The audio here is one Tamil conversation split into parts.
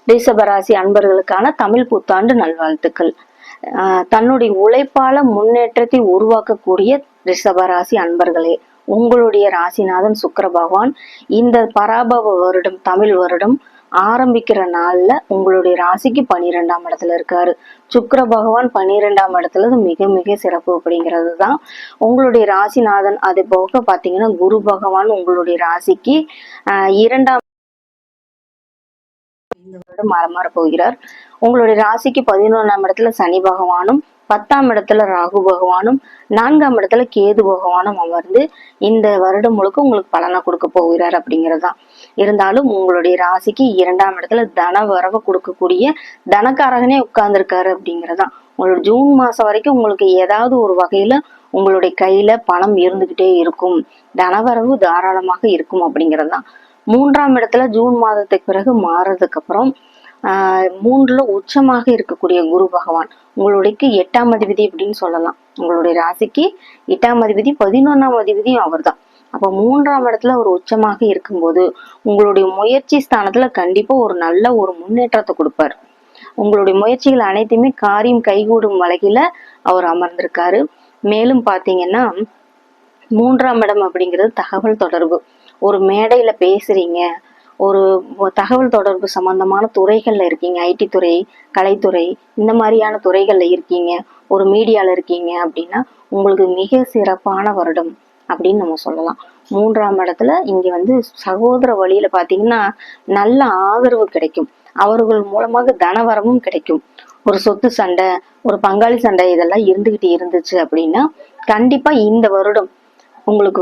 ரிஷபராசி அன்பர்களுக்கான தமிழ் புத்தாண்டு நல்வாழ்த்துக்கள். தன்னுடைய உழைப்பால முன்னேற்றத்தை உருவாக்கக்கூடிய ரிஷபராசி அன்பர்களே, உங்களுடைய ராசிநாதன் சுக்கிர பகவான் இந்த பராபவ வருடம் தமிழ் வருடம் ஆரம்பிக்கிற நாள்ல உங்களுடைய ராசிக்கு 12ஆம் இடத்துல இருக்காரு. சுக்கிர பகவான் 12ஆம் இடத்துல மிக மிக சிறப்பு அப்படிங்கிறது தான் உங்களுடைய ராசிநாதன். அது போக பாத்தீங்கன்னா குரு பகவான் உங்களுடைய ராசிக்கு 2ஆம் இந்த வருடம் மாற போகிறார். உங்களுடைய ராசிக்கு 11ஆம் இடத்துல சனி பகவானும் 10ஆம் இடத்துல ராகு பகவானும் 4ஆம் இடத்துல கேது பகவானும் அமர்ந்து இந்த வருடம் முழுக்க உங்களுக்கு பலனை கொடுக்க போகிறார் அப்படிங்கிறதுதான். இருந்தாலும் உங்களுடைய ராசிக்கு 2ஆம் இடத்துல தன வரவை கொடுக்கக்கூடிய தனக்காரகனே உட்கார்ந்துருக்காரு அப்படிங்கிறதான். உங்களோட ஜூன் மாசம் வரைக்கும் உங்களுக்கு ஏதாவது ஒரு வகையில உங்களுடைய கையில பணம் இருந்துகிட்டே இருக்கும், தனவரவு தாராளமாக இருக்கும் அப்படிங்கிறதுதான். 3ஆம் இடத்துல ஜூன் மாதத்துக்கு பிறகு மாறுறதுக்கு அப்புறம் 3ல உச்சமாக இருக்கக்கூடிய குரு பகவான் உங்களுடைய 8ஆம் அதிபதி அப்படின்னு சொல்லலாம். உங்களுடைய ராசிக்கு 8ஆம் அதிபதி 11ஆம் அதிபதியும் அவர் தான். அப்ப 3ஆம் இடத்துல ஒரு உச்சமாக இருக்கும்போது உங்களுடைய முயற்சி ஸ்தானத்துல கண்டிப்பா ஒரு நல்ல ஒரு முன்னேற்றத்தை கொடுப்பாரு. உங்களுடைய முயற்சிகள் அனைத்துமே காரியம் கைகூடும் வகையில அவர் அமர்ந்திருக்காரு. மேலும் பாத்தீங்கன்னா 3ஆம் இடம் அப்படிங்கிறது தகவல் தொடர்பு. ஒரு மேடையில பேசுறீங்க, ஒரு தகவல் தொடர்பு சம்பந்தமான துறைகள்ல இருக்கீங்க, ஐடி துறை, கலைத்துறை, இந்த மாதிரியான துறைகள்ல இருக்கீங்க, ஒரு மீடியால இருக்கீங்க அப்படின்னா உங்களுக்கு மிக சிறப்பான வருடம் அப்படின்னு நம்ம சொல்லலாம். 3ஆம் இடத்துல இங்க சகோதர வழியில பாத்தீங்கன்னா நல்ல ஆதரவு கிடைக்கும். அவர்கள் மூலமாக தனவரமும் கிடைக்கும். ஒரு சொத்து சண்டை, ஒரு பங்காளி சண்டை இதெல்லாம் இருந்துகிட்டு இருந்துச்சு அப்படின்னா கண்டிப்பா இந்த வருடம் உங்களுக்கு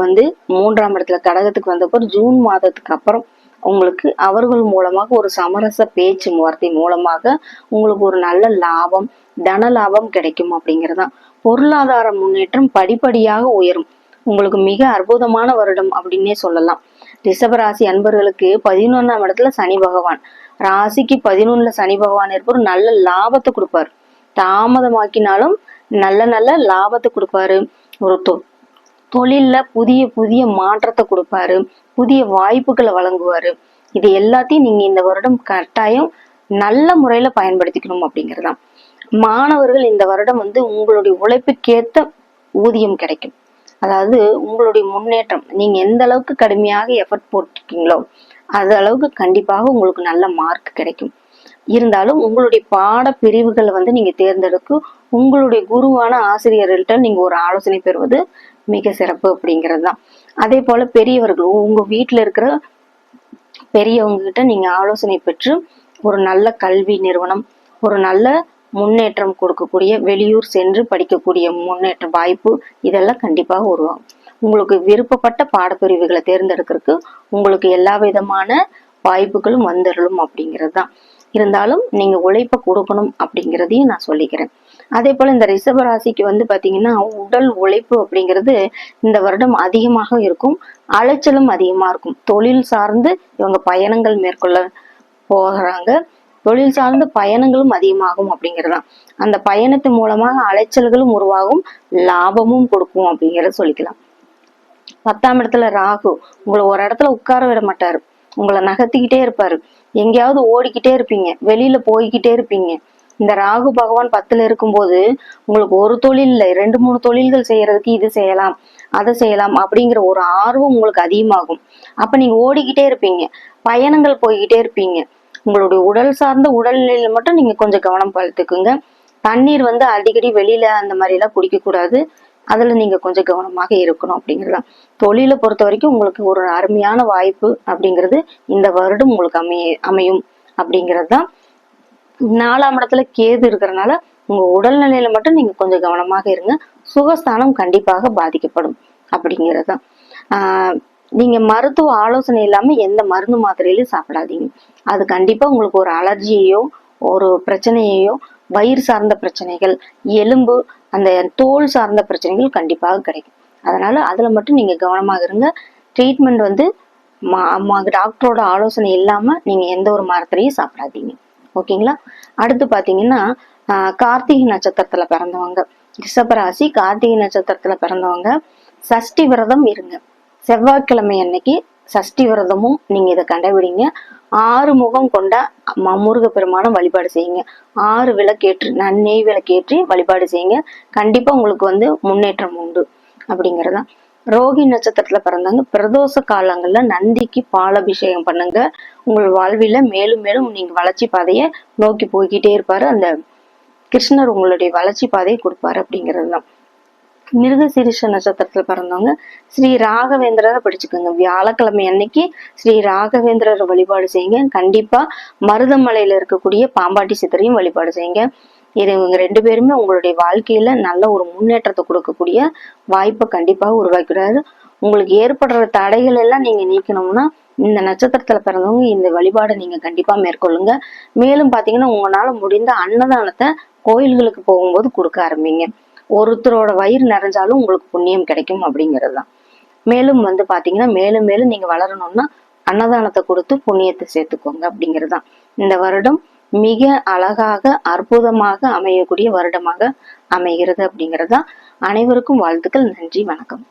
3ஆம் இடத்துல கடகத்துக்கு வந்தப்போ ஜூன் மாதத்துக்கு அப்புறம் உங்களுக்கு அவர்கள் மூலமாக ஒரு சமரச பேச்சு வார்த்தை மூலமாக உங்களுக்கு ஒரு நல்ல லாபம், தன லாபம் கிடைக்கும் அப்படிங்கிறதான். பொருளாதார முன்னேற்றம் படிப்படியாக உயரும். உங்களுக்கு மிக அற்புதமான வருடம் அப்படின்னே சொல்லலாம். ரிஷபராசி அன்பர்களுக்கு 11ஆம் இடத்துல சனி பகவான், ராசிக்கு 11ல சனி பகவான் இருப்பார். நல்ல லாபத்தை கொடுப்பாரு. தாமதமாக்கினாலும் நல்ல நல்ல லாபத்தை கொடுப்பாரு. ஒரு தொழில்ல புதிய புதிய மாற்றத்தை கொடுப்பாரு. புதிய வாய்ப்புகளை வழங்குவாரு. இது எல்லாத்தையும் நீங்க இந்த வருடம் கட்டாயம் நல்ல முறையில பயன்படுத்திக்கணும் அப்படிங்கிறதுதான். மாணவர்கள் இந்த வருடம் உங்களுடைய உழைப்புக்கேத்த ஊதியம் கிடைக்கும். அதாவது உங்களுடைய முன்னேற்றம் நீங்க எந்த அளவுக்கு கடுமையாக எஃபர்ட் போட்டிருக்கீங்களோ அது அளவுக்கு கண்டிப்பாக உங்களுக்கு நல்ல மார்க் கிடைக்கும். இருந்தாலும் உங்களுடைய பாட பிரிவுகளை நீங்க தேர்ந்தெடுக்கும் உங்களுடைய குருவான ஆசிரியர்கள்ட்ட நீங்க ஒரு ஆலோசனை பெறுவது மிக சிறப்பு அப்படிங்கிறது தான். அதே போல பெரியவர்கள் உங்க வீட்டுல இருக்கிற பெரியவங்க கிட்ட நீங்க ஆலோசனை பெற்று ஒரு நல்ல கல்வி நிறுவனம், ஒரு நல்ல முன்னேற்றம் கொடுக்கக்கூடிய வெளியூர் சென்று படிக்கக்கூடிய முன்னேற்ற வாய்ப்பு இதெல்லாம் கண்டிப்பாக உருவாகும். உங்களுக்கு விருப்பப்பட்ட பாடப்பிரிவுகளை தேர்ந்தெடுக்கிறதுக்கு உங்களுக்கு எல்லா விதமான வாய்ப்புகளும் வந்துடலும் அப்படிங்கிறது தான். இருந்தாலும் நீங்க உழைப்ப கொடுக்கணும் அப்படிங்கிறதையும் நான் சொல்லிக்கிறேன். அதே போல இந்த ரிஷப ராசிக்கு பாத்தீங்கன்னா உடல் உழைப்பு அப்படிங்கிறது இந்த வருடம் அதிகமாக இருக்கும். அலைச்சலும் அதிகமா இருக்கும். தொழில் சார்ந்து இவங்க பயணங்கள் மேற்கொள்ள போகிறாங்க. தொழில் சார்ந்த பயணங்களும் அதிகமாகும் அப்படிங்கிறதான். அந்த பயணத்து மூலமாக அலைச்சல்களும் உருவாகும், லாபமும் கொடுக்கும் அப்படிங்கிறத சொல்லிக்கலாம். 10ஆம் இடத்துல ராகு உங்களை ஒரு இடத்துல உட்கார விட மாட்டாரு. உங்களை நகர்த்திக்கிட்டே இருப்பாரு. எங்கேயாவது ஓடிக்கிட்டே இருப்பீங்க, வெளியில போய்கிட்டே இருப்பீங்க. இந்த ராகு பகவான் 10ல இருக்கும்போது உங்களுக்கு ஒரு தொழில் இல்லை 2-3 தொழில்கள் செய்யறதுக்கு இது செய்யலாம் அதை செய்யலாம் அப்படிங்கிற ஒரு ஆர்வம் உங்களுக்கு அதிகமாகும். அப்ப நீங்க ஓடிக்கிட்டே இருப்பீங்க, பயணங்கள் போய்கிட்டே இருப்பீங்க. உங்களுடைய உடல் சார்ந்த உடல்நிலையில மட்டும் நீங்க கொஞ்சம் கவனம் பார்த்துக்குங்க. தண்ணீர் அடிக்கடி வெளியில அந்த மாதிரி எல்லாம் குடிக்க கூடாது. அதுல நீங்க கொஞ்சம் கவனமாக இருக்கணும் அப்படிங்கிறதுதான். தொழிலை பொறுத்த வரைக்கும் உங்களுக்கு ஒரு அருமையான வாய்ப்பு அப்படிங்கிறது இந்த வருடம் உங்களுக்கு அமையும் அப்படிங்கிறது தான். 4ஆம் இடத்துல கேது இருக்கிறதுனால உங்க உடல்நிலையில மட்டும் நீங்க கொஞ்சம் கவனமாக இருங்க. சுகஸ்தானம் கண்டிப்பாக பாதிக்கப்படும் அப்படிங்கிறது தான். நீங்க மருத்துவ ஆலோசனை இல்லாம எந்த மருந்து மாத்திரையிலும் சாப்பிடாதீங்க. அது கண்டிப்பா உங்களுக்கு ஒரு அலர்ஜியையோ ஒரு பிரச்சனையையோ, வயிறு சார்ந்த பிரச்சனைகள், எலும்பு அந்த தோல் சார்ந்த பிரச்சனைகள் கண்டிப்பாக கிடைக்கும். அதனால அதுல மட்டும் நீங்க கவனமாக இருங்க. ட்ரீட்மெண்ட் டாக்டரோட ஆலோசனை இல்லாம நீங்க எந்த ஒரு மரத்திலையும் சாப்பிடாதீங்க. ஓகேங்களா? அடுத்து பாத்தீங்கன்னா கார்த்திகை நட்சத்திரத்துல பிறந்தவங்க, ரிஷபராசி கார்த்திகை நட்சத்திரத்துல பிறந்தவங்க சஷ்டி விரதம் இருங்க. செவ்வாய்க்கிழமை அன்னைக்கு சஷ்டி விரதமும் நீங்க இதை கடைபிடிங்க. 6 முகம் கொண்ட முருகப்பெருமான வழிபாடு செய்யுங்க. 6 விளக்கேற்று நன்னெய் விளக்கேற்றி வழிபாடு செய்யுங்க. கண்டிப்பா உங்களுக்கு முன்னேற்றம் உண்டு அப்படிங்கறதான். ரோகி நட்சத்திரத்துல பிறந்தவங்க பிரதோஷ காலங்கள்ல நந்திக்கு பால் அபிஷேகம் பண்ணுங்க. உங்கள் வாழ்வில மேலும் மேலும் நீங்க வளர்ச்சி பாதைய நோக்கி போய்கிட்டே இருப்பாரு. அந்த கிருஷ்ணர் உங்களுடைய வளர்ச்சி பாதையை கொடுப்பாரு அப்படிங்கிறது தான். மிருகசீரிஷ நட்சத்திரத்துல பிறந்தவங்க ஸ்ரீ ராகவேந்திரரை படிச்சுக்கோங்க. வியாழக்கிழமை அன்னைக்கு ஸ்ரீ ராகவேந்திரரை வழிபாடு செய்யுங்க. கண்டிப்பா மருதமலையில இருக்கக்கூடிய பாம்பாட்டி சித்தரையும் வழிபாடு செய்யுங்க. இவங்க 2 பேருமே உங்களுடைய வாழ்க்கையில நல்ல ஒரு முன்னேற்றத்தை கொடுக்கக்கூடிய வாய்ப்பை கண்டிப்பாக உருவாக்கிறாரு. உங்களுக்கு ஏற்படுற தடைகள் எல்லாம் நீங்க நீக்கணும்னா இந்த நட்சத்திரத்துல பிறந்தவங்க இந்த வழிபாடை நீங்க கண்டிப்பா மேற்கொள்ளுங்க. மேலும் பாத்தீங்கன்னா உங்களால முடிந்த அன்னதானத்தை கோயில்களுக்கு போகும்போது கொடுக்க ஆரம்பிங்க. ஒருத்தரோட வயிறு நிறைஞ்சாலும் உங்களுக்கு புண்ணியம் கிடைக்கும் அப்படிங்கிறது தான். மேலும் பாத்தீங்கன்னா மேலும் மேலும் நீங்க வளரணும்னா அன்னதானத்தை கொடுத்து புண்ணியத்தை சேர்த்துக்கோங்க அப்படிங்கிறது தான். இந்த வருடம் மிக அழகாக அற்புதமாக அமையக்கூடிய வருடமாக அமைகிறது அப்படிங்கிறது தான். அனைவருக்கும் வாழ்த்துக்கள். நன்றி, வணக்கம்.